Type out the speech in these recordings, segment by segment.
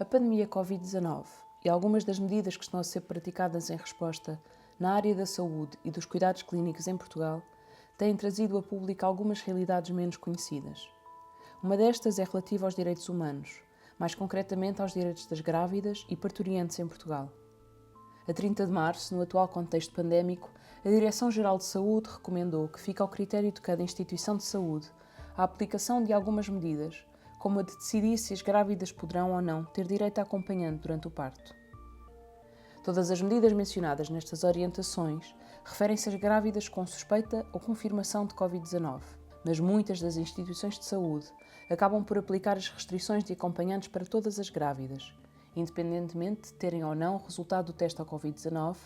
A pandemia Covid-19 e algumas das medidas que estão a ser praticadas em resposta na área da saúde e dos cuidados clínicos em Portugal têm trazido a público algumas realidades menos conhecidas. Uma destas é relativa aos direitos humanos, mais concretamente aos direitos das grávidas e parturientes em Portugal. A 30 de março, no atual contexto pandémico, a Direção-Geral de Saúde recomendou que fique ao critério de cada instituição de saúde a aplicação de algumas medidas, como a de decidir se as grávidas poderão ou não ter direito a acompanhante durante o parto. Todas as medidas mencionadas nestas orientações referem-se às grávidas com suspeita ou confirmação de Covid-19, mas muitas das instituições de saúde acabam por aplicar as restrições de acompanhantes para todas as grávidas, independentemente de terem ou não o resultado do teste ao Covid-19,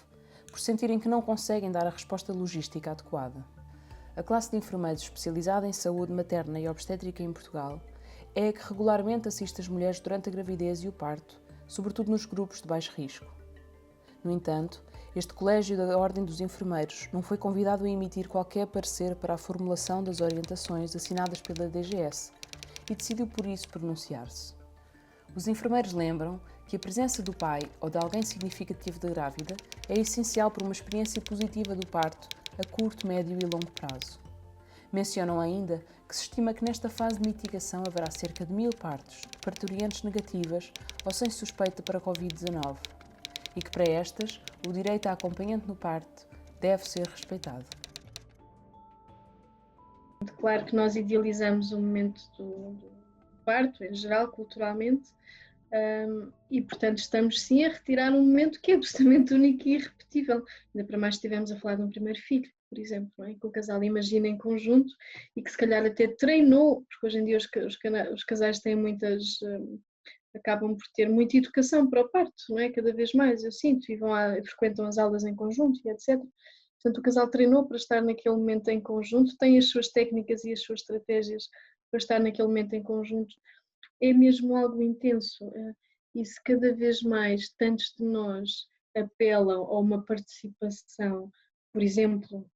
por sentirem que não conseguem dar a resposta logística adequada. A classe de enfermeiros especializada em saúde materna e obstétrica em Portugal é a que regularmente assiste as mulheres durante a gravidez e o parto, sobretudo nos grupos de baixo risco. No entanto, este Colégio da Ordem dos Enfermeiros não foi convidado a emitir qualquer parecer para a formulação das orientações assinadas pela DGS e decidiu por isso pronunciar-se. Os enfermeiros lembram que a presença do pai ou de alguém significativo da grávida é essencial para uma experiência positiva do parto a curto, médio e longo prazo. Mencionam ainda que se estima que nesta fase de mitigação haverá cerca de 1000 partos de parturientes negativas ou sem suspeita para Covid-19 e que para estas o direito a acompanhante no parto deve ser respeitado. Claro que nós idealizamos o momento do parto, em geral, culturalmente, e portanto estamos sim a retirar um momento que é absolutamente único e irrepetível. Ainda para mais estivemos a falar de um primeiro filho, por exemplo, não é? Que o casal imagina em conjunto e que se calhar até treinou, porque hoje em dia os casais têm muitas, acabam por ter muita educação para o parto, não é? Cada vez mais, eu sinto, e frequentam as aulas em conjunto e etc. Portanto, o casal treinou para estar naquele momento em conjunto, tem as suas técnicas e as suas estratégias para estar naquele momento em conjunto. É mesmo algo intenso, e se cada vez mais tantos de nós apelam a uma participação, por exemplo,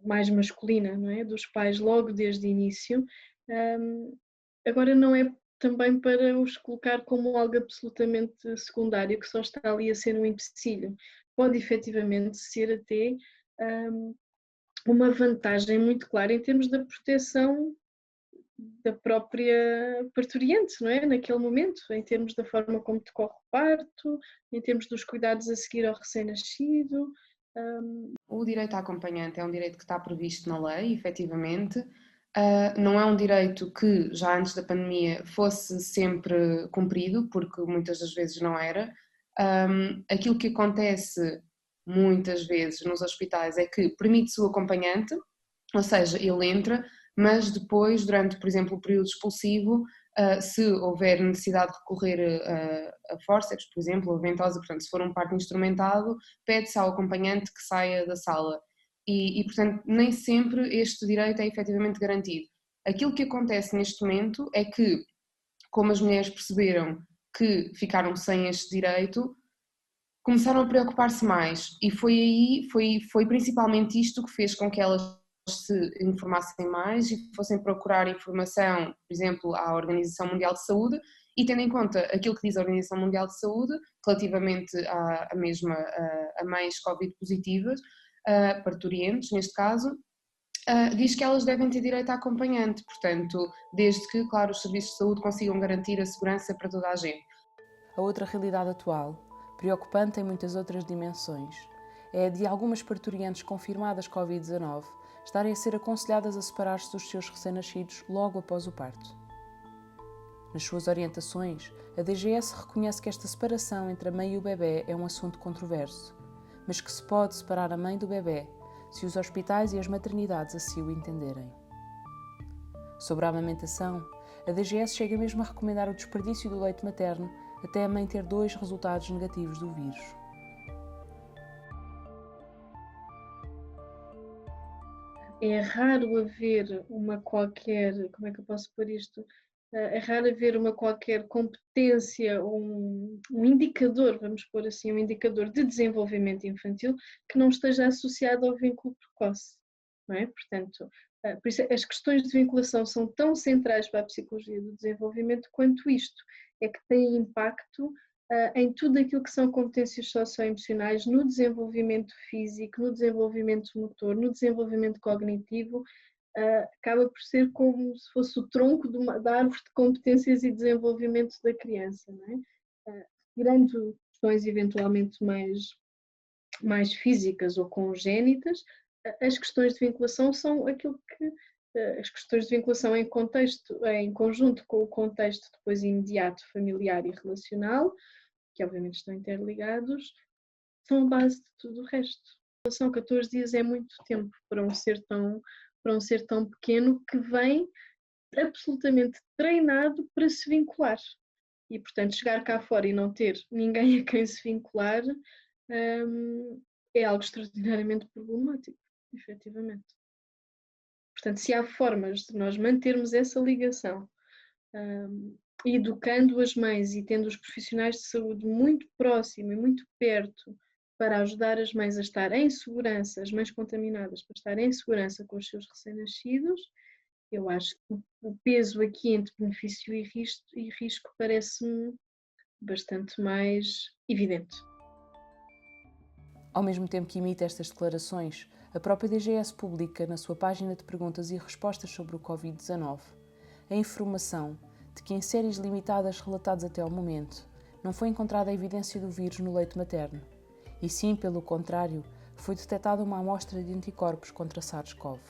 mais masculina, não é? Dos pais logo desde o início, agora não é também para os colocar como algo absolutamente secundário, que só está ali a ser um empecilho. Pode efetivamente ser até uma vantagem muito clara em termos da proteção da própria parturiente, não é? Naquele momento, em termos da forma como decorre o parto, em termos dos cuidados a seguir ao recém-nascido. O direito à acompanhante é um direito que está previsto na lei, efetivamente. Não é um direito que, já antes da pandemia, fosse sempre cumprido, porque muitas das vezes não era. Aquilo que acontece muitas vezes nos hospitais é que permite-se o acompanhante, ou seja, ele entra, mas depois, durante, por exemplo, o período expulsivo, se houver necessidade de recorrer a fórceps, por exemplo, ou ventosa, portanto, se for um parto instrumentado, pede-se ao acompanhante que saia da sala. Portanto, nem sempre este direito é efetivamente garantido. Aquilo que acontece neste momento é que, como as mulheres perceberam que ficaram sem este direito, começaram a preocupar-se mais e foi principalmente isto que fez com que elas se informassem mais e fossem procurar informação, por exemplo, à Organização Mundial de Saúde e tendo em conta aquilo que diz a Organização Mundial de Saúde relativamente a mães Covid positivas, parturientes neste caso, diz que elas devem ter direito a acompanhante, portanto, desde que, claro, os serviços de saúde consigam garantir a segurança para toda a gente. A outra realidade atual, preocupante em muitas outras dimensões, é a de algumas parturientes confirmadas Covid-19 estarem a ser aconselhadas a separar-se dos seus recém-nascidos logo após o parto. Nas suas orientações, a DGS reconhece que esta separação entre a mãe e o bebê é um assunto controverso, mas que se pode separar a mãe do bebê se os hospitais e as maternidades assim o entenderem. Sobre a amamentação, a DGS chega mesmo a recomendar o desperdício do leite materno até a mãe ter 2 resultados negativos do vírus. É raro haver uma qualquer, como é que eu posso pôr isto? É raro haver uma qualquer competência, um indicador, vamos pôr assim, um indicador de desenvolvimento infantil que não esteja associado ao vínculo precoce, não é? Portanto, por isso as questões de vinculação são tão centrais para a psicologia do desenvolvimento quanto isto, é que têm impacto em tudo aquilo que são competências socioemocionais, no desenvolvimento físico, no desenvolvimento motor, no desenvolvimento cognitivo, acaba por ser como se fosse o tronco da árvore de competências e desenvolvimento da criança, não é? Tirando questões eventualmente mais físicas ou congénitas, as questões de vinculação são aquilo que as questões de vinculação em contexto, em conjunto com o contexto depois imediato, familiar e relacional, que obviamente estão interligados, são a base de tudo o resto. São 14 dias é muito tempo para um ser tão pequeno que vem absolutamente treinado para se vincular. E, portanto, chegar cá fora e não ter ninguém a quem se vincular é algo extraordinariamente problemático, efetivamente. Portanto, se há formas de nós mantermos essa ligação, educando as mães e tendo os profissionais de saúde muito próximo e muito perto para ajudar as mães a estar em segurança, as mães contaminadas, para estar em segurança com os seus recém-nascidos, eu acho que o peso aqui entre benefício e risco parece-me bastante mais evidente. Ao mesmo tempo que emite estas declarações, a própria DGS publica na sua página de perguntas e respostas sobre o Covid-19 a informação de que em séries limitadas relatadas até ao momento não foi encontrada a evidência do vírus no leite materno, e sim, pelo contrário, foi detectada uma amostra de anticorpos contra SARS-CoV.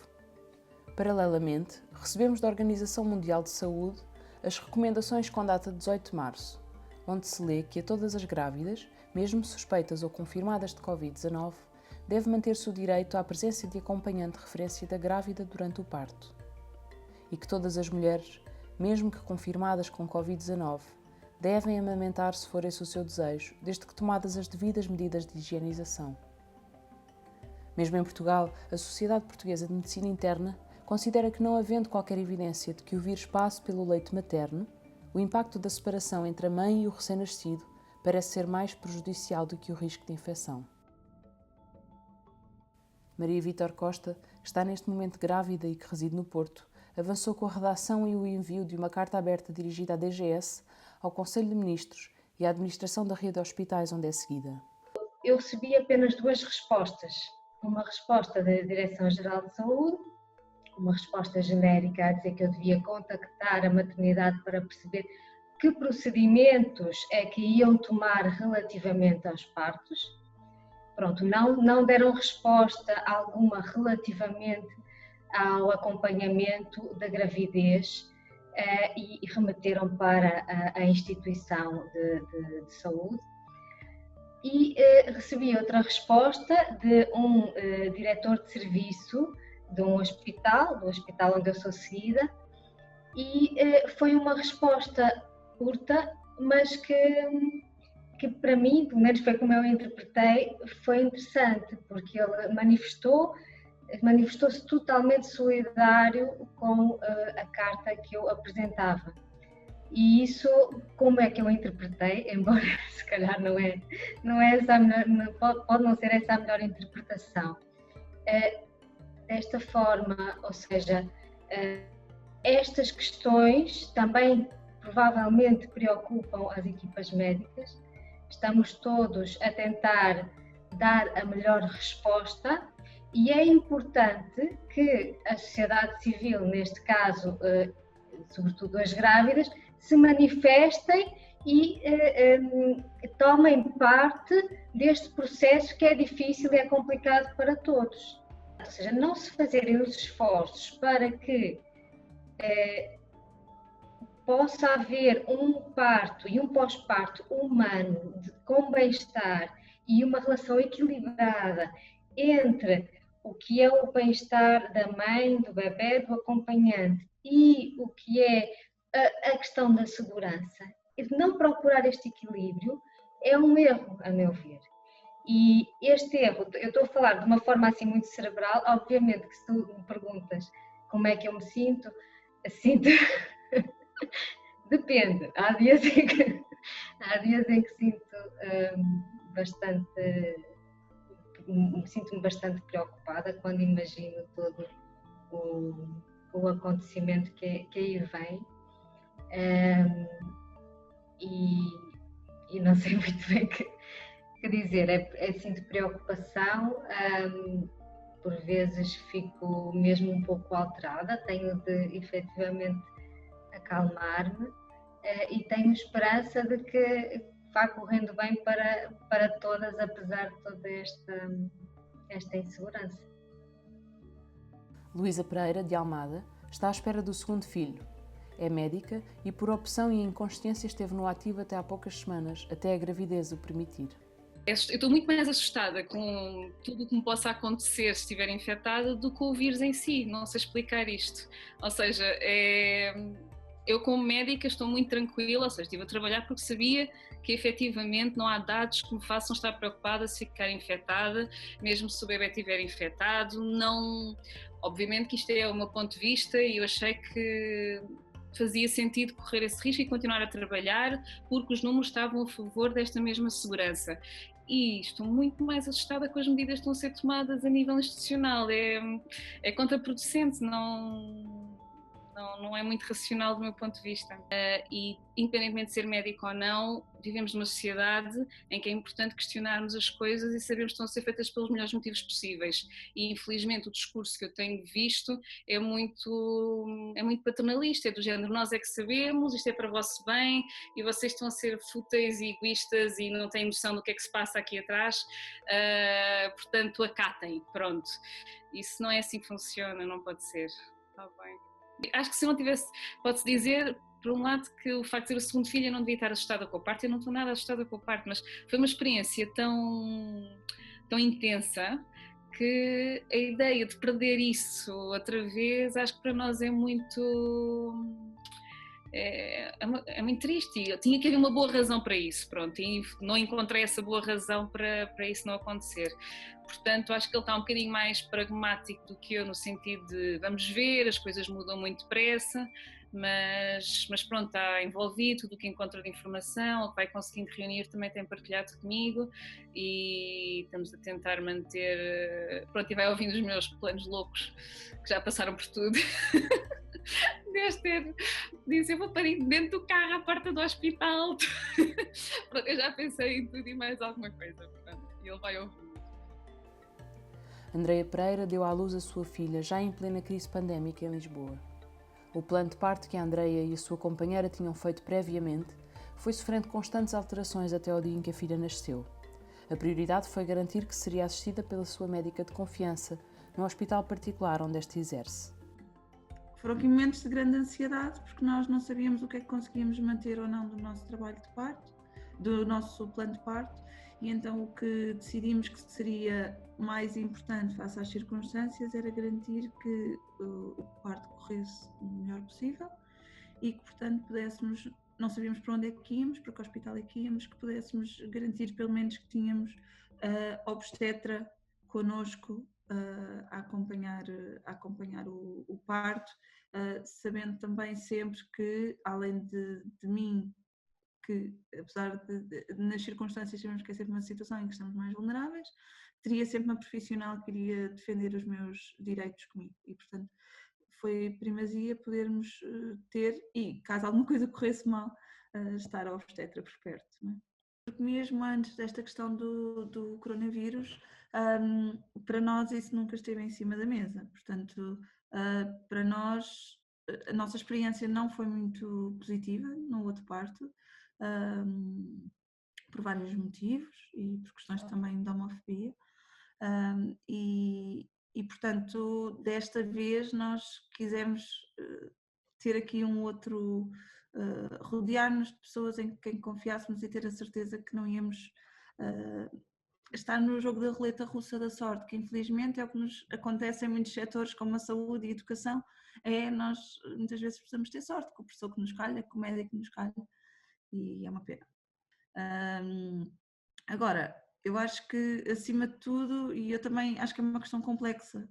Paralelamente, recebemos da Organização Mundial de Saúde as recomendações com data de 18 de março, onde se lê que a todas as grávidas, mesmo suspeitas ou confirmadas de Covid-19, deve manter-se o direito à presença de acompanhante de referência da grávida durante o parto. E que todas as mulheres, mesmo que confirmadas com Covid-19, devem amamentar se for esse o seu desejo, desde que tomadas as devidas medidas de higienização. Mesmo em Portugal, a Sociedade Portuguesa de Medicina Interna considera que, não havendo qualquer evidência de que o vírus passe pelo leite materno, o impacto da separação entre a mãe e o recém-nascido parece ser mais prejudicial do que o risco de infecção. Maria Vítor Costa, que está neste momento grávida e que reside no Porto, avançou com a redação e o envio de uma carta aberta dirigida à DGS, ao Conselho de Ministros e à Administração da Rede de Hospitais, onde é seguida. Eu recebi apenas 2 respostas. Uma resposta da Direção-Geral de Saúde, uma resposta genérica a dizer que eu devia contactar a maternidade para perceber que procedimentos é que iam tomar relativamente aos partos. Pronto, não deram resposta alguma relativamente ao acompanhamento da gravidez e remeteram para a instituição de saúde. E recebi outra resposta de um diretor de serviço de um hospital, do hospital onde eu sou seguida, e foi uma resposta curta, mas que para mim, pelo menos foi como eu interpretei, foi interessante, porque ele manifestou-se totalmente solidário com a carta que eu apresentava. E isso, como é que eu interpretei, embora se calhar não é essa pode não ser essa a melhor interpretação. Desta forma, ou seja, estas questões também provavelmente preocupam as equipas médicas. Estamos todos a tentar dar a melhor resposta e é importante que a sociedade civil, neste caso, sobretudo as grávidas, se manifestem e tomem parte deste processo que é difícil e é complicado para todos. Ou seja, não se fazerem os esforços para que possa haver um parto e um pós-parto humano com bem-estar e uma relação equilibrada entre o que é o bem-estar da mãe, do bebê, do acompanhante e o que é a questão da segurança. E de não procurar este equilíbrio é um erro, a meu ver. E este erro, eu estou a falar de uma forma assim muito cerebral, obviamente que se tu me perguntas como é que eu me sinto depende. Há dias em que sinto-me bastante preocupada quando imagino todo o acontecimento que aí vem. E e não sei muito bem o que dizer, é assim de preocupação, por vezes fico mesmo um pouco alterada, tenho de efetivamente acalmar-me e tenho esperança de que vá correndo bem para todas, apesar de toda esta insegurança. Luísa Pereira, de Almada, está à espera do segundo filho. É médica e, por opção e inconsciência, esteve no ativo até há poucas semanas, até a gravidez o permitir. Eu estou muito mais assustada com tudo o que me possa acontecer se estiver infectada do que o vírus em si, não sei explicar isto. Ou seja, eu como médica estou muito tranquila, ou seja, estive a trabalhar porque sabia que efetivamente não há dados que me façam estar preocupada se ficar infectada, mesmo se o bebê estiver infectado. Não, obviamente que isto é o meu ponto de vista e eu achei que fazia sentido correr esse risco e continuar a trabalhar porque os números estavam a favor desta mesma segurança. E estou muito mais assustada com as medidas que estão a ser tomadas a nível institucional. É contraproducente, não é muito racional do meu ponto de vista. E independentemente de ser médico ou não, vivemos numa sociedade em que é importante questionarmos as coisas e sabermos que estão a ser feitas pelos melhores motivos possíveis. E infelizmente o discurso que eu tenho visto é muito paternalista, é do género nós é que sabemos, isto é para o vosso bem e vocês estão a ser fúteis e egoístas e não têm noção do que é que se passa aqui atrás, portanto acatem, pronto. Isso não é assim que funciona, não pode ser. Está bem. Acho que se eu não tivesse, pode-se dizer, por um lado, que o facto de ter o segundo filho eu não devia estar assustada com a parto, eu não estou nada assustada com a parto, mas foi uma experiência tão intensa que a ideia de perder isso outra vez, acho que para nós é muito triste. Eu tinha que haver uma boa razão para isso, pronto, e não encontrei essa boa razão para isso não acontecer. Portanto, acho que ele está um bocadinho mais pragmático do que eu, no sentido de vamos ver, as coisas mudam muito depressa, mas pronto, está envolvido, tudo o que encontra de informação, o que vai conseguindo reunir também tem partilhado comigo e estamos a tentar manter, pronto, e vai ouvindo os meus planos loucos, que já passaram por tudo. Disse, eu vou parir dentro do carro à porta do hospital. Pronto, eu já pensei em tudo e mais alguma coisa, portanto, e ele vai ouvir. Andreia Pereira deu à luz a sua filha já em plena crise pandémica em Lisboa. O plano de parto que a Andreia e a sua companheira tinham feito previamente foi sofrendo constantes alterações até ao dia em que a filha nasceu. A prioridade foi garantir que seria assistida pela sua médica de confiança, no hospital particular onde esta exerce. Foram aqui momentos de grande ansiedade, porque nós não sabíamos o que é que conseguíamos manter ou não do nosso trabalho de parto, do nosso plano de parto, e então o que decidimos que seria mais importante face às circunstâncias era garantir que o parto corresse o melhor possível e que, portanto, pudéssemos, não sabíamos para onde é que íamos, para que hospital é que íamos, que pudéssemos garantir pelo menos que tínhamos a obstetra connosco a acompanhar o parto, sabendo também sempre que, além de mim, que apesar de nas circunstâncias sabemos que é sempre uma situação em que estamos mais vulneráveis, teria sempre uma profissional que iria defender os meus direitos comigo e, portanto, foi primazia podermos ter e, caso alguma coisa corresse mal, estar a obstetra por perto, não é? Porque mesmo antes desta questão do coronavírus, para nós isso nunca esteve em cima da mesa, portanto, para nós a nossa experiência não foi muito positiva no outro parto, por vários motivos e por questões também de homofobia, e portanto desta vez nós quisemos ter aqui um outro, rodear-nos de pessoas em quem confiássemos e ter a certeza que não íamos estar no jogo da roleta russa da sorte, que infelizmente é o que nos acontece em muitos setores como a saúde e a educação, nós muitas vezes precisamos ter sorte com o professor que nos calha, com o médico que nos calha, e é uma pena. Agora, eu acho que acima de tudo, e eu também acho que é uma questão complexa,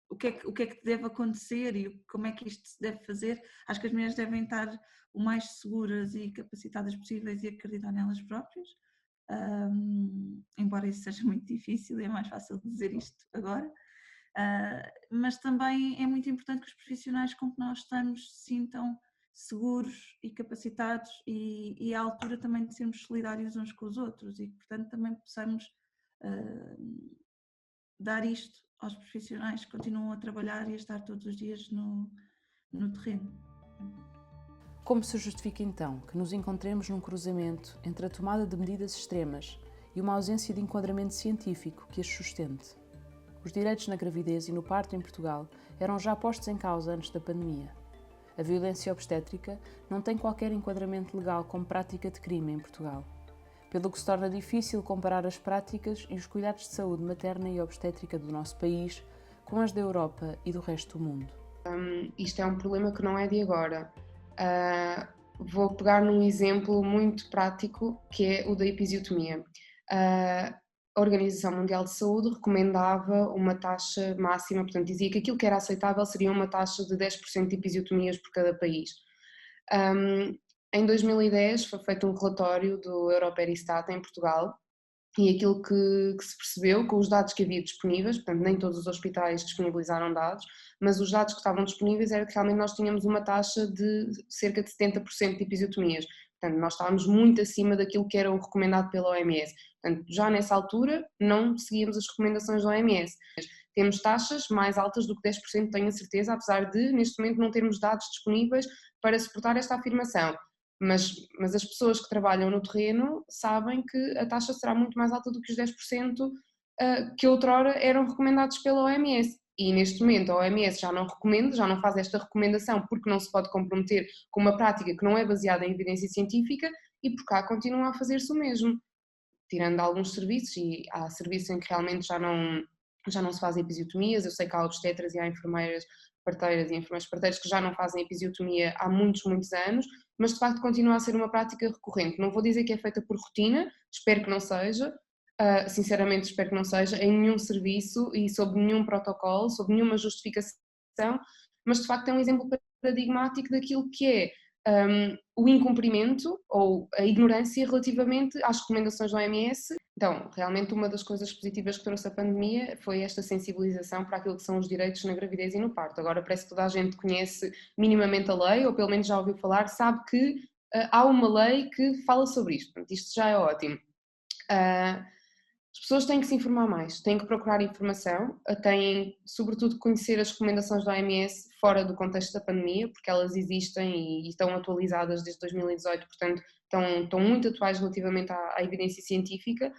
o que é que deve acontecer e como é que isto se deve fazer, acho que as mulheres devem estar o mais seguras e capacitadas possíveis e acreditar nelas próprias, embora isso seja muito difícil e é mais fácil dizer isto agora, mas também é muito importante que os profissionais com que nós estamos se sintam seguros e capacitados e à altura também de sermos solidários uns com os outros e que, portanto, também possamos dar isto aos profissionais que continuam a trabalhar e a estar todos os dias no terreno. Como se justifica então que nos encontremos num cruzamento entre a tomada de medidas extremas e uma ausência de enquadramento científico que as sustente? Os direitos na gravidez e no parto em Portugal eram já postos em causa antes da pandemia. A violência obstétrica não tem qualquer enquadramento legal como prática de crime em Portugal, pelo que se torna difícil comparar as práticas e os cuidados de saúde materna e obstétrica do nosso país com as da Europa e do resto do mundo. Isto é um problema que não é de agora. Vou pegar num exemplo muito prático, que é o da episiotomia. A Organização Mundial de Saúde recomendava uma taxa máxima, portanto dizia que aquilo que era aceitável seria uma taxa de 10% de episiotomias por cada país. Em 2010 foi feito um relatório do Europeristat em Portugal e aquilo que se percebeu com os dados que havia disponíveis, portanto nem todos os hospitais disponibilizaram dados, mas os dados que estavam disponíveis era que realmente nós tínhamos uma taxa de cerca de 70% de episiotomias. Portanto, nós estávamos muito acima daquilo que era o recomendado pela OMS. Portanto, já nessa altura não seguíamos as recomendações da OMS. Temos taxas mais altas do que 10%, tenho a certeza, apesar de neste momento não termos dados disponíveis para suportar esta afirmação. Mas as pessoas que trabalham no terreno sabem que a taxa será muito mais alta do que os 10% que outrora eram recomendados pela OMS. E neste momento a OMS já não recomenda, já não faz esta recomendação porque não se pode comprometer com uma prática que não é baseada em evidência científica e por cá continua a fazer-se o mesmo, tirando alguns serviços, e há serviços em que realmente já não se fazem episiotomias. Eu sei que há obstetras e há enfermeiras parteiras e enfermeiros parteiros que já não fazem episiotomia há muitos anos, mas de facto continua a ser uma prática recorrente. Não vou dizer que é feita por rotina, espero que não seja, sinceramente espero que não seja, em nenhum serviço e sob nenhum protocolo, sob nenhuma justificação, mas de facto é um exemplo paradigmático daquilo que é o incumprimento ou a ignorância relativamente às recomendações da OMS. Então, realmente uma das coisas positivas que trouxe a pandemia foi esta sensibilização para aquilo que são os direitos na gravidez e no parto. Agora parece que toda a gente conhece minimamente a lei, ou pelo menos já ouviu falar, sabe que há uma lei que fala sobre isto. Portanto, isto já é ótimo. As pessoas têm que se informar mais, têm que procurar informação, têm sobretudo que conhecer as recomendações da OMS fora do contexto da pandemia, porque elas existem e estão atualizadas desde 2018, portanto estão muito atuais relativamente à evidência científica.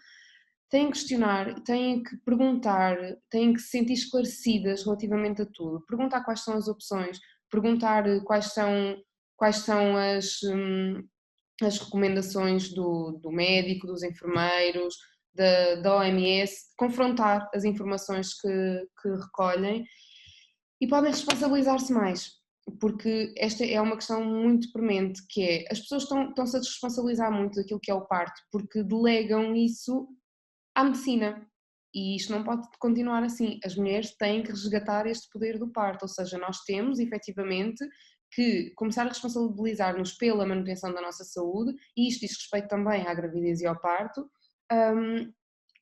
Têm que questionar, têm que perguntar, têm que se sentir esclarecidas relativamente a tudo, perguntar quais são as opções, perguntar quais são as recomendações do médico, dos enfermeiros, da OMS, confrontar as informações que recolhem e podem responsabilizar-se mais, porque esta é uma questão muito premente, que é, as pessoas estão-se a desresponsabilizar muito daquilo que é o parto, porque delegam isso à medicina, e isto não pode continuar assim. As mulheres têm que resgatar este poder do parto, ou seja, nós temos efetivamente que começar a responsabilizar-nos pela manutenção da nossa saúde, e isto diz respeito também à gravidez e ao parto,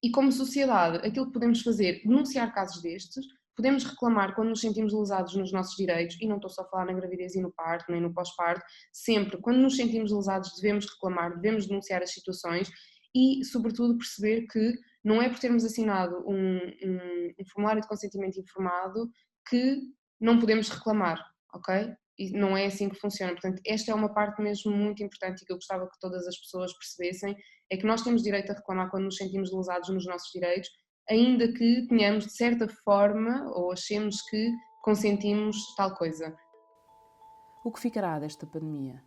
e como sociedade, aquilo que podemos fazer, denunciar casos destes, podemos reclamar quando nos sentimos lesados nos nossos direitos, e não estou só a falar na gravidez e no parto, nem no pós-parto, sempre, quando nos sentimos lesados devemos reclamar, devemos denunciar as situações e, sobretudo, perceber que não é por termos assinado um formulário de consentimento informado que não podemos reclamar, ok? E não é assim que funciona. Portanto, esta é uma parte mesmo muito importante e que eu gostava que todas as pessoas percebessem, é que nós temos direito a reclamar quando nos sentimos lesados nos nossos direitos, ainda que tenhamos de certa forma ou achemos que consentimos tal coisa. O que ficará desta pandemia?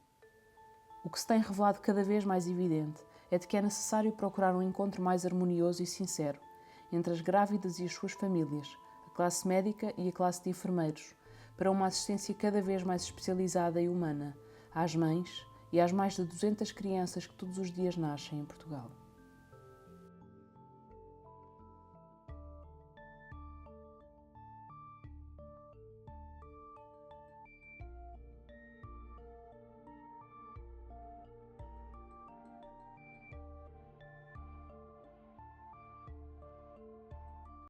O que se tem revelado cada vez mais evidente é de que é necessário procurar um encontro mais harmonioso e sincero entre as grávidas e as suas famílias, a classe médica e a classe de enfermeiros, para uma assistência cada vez mais especializada e humana às mães e às mais de 200 crianças que todos os dias nascem em Portugal.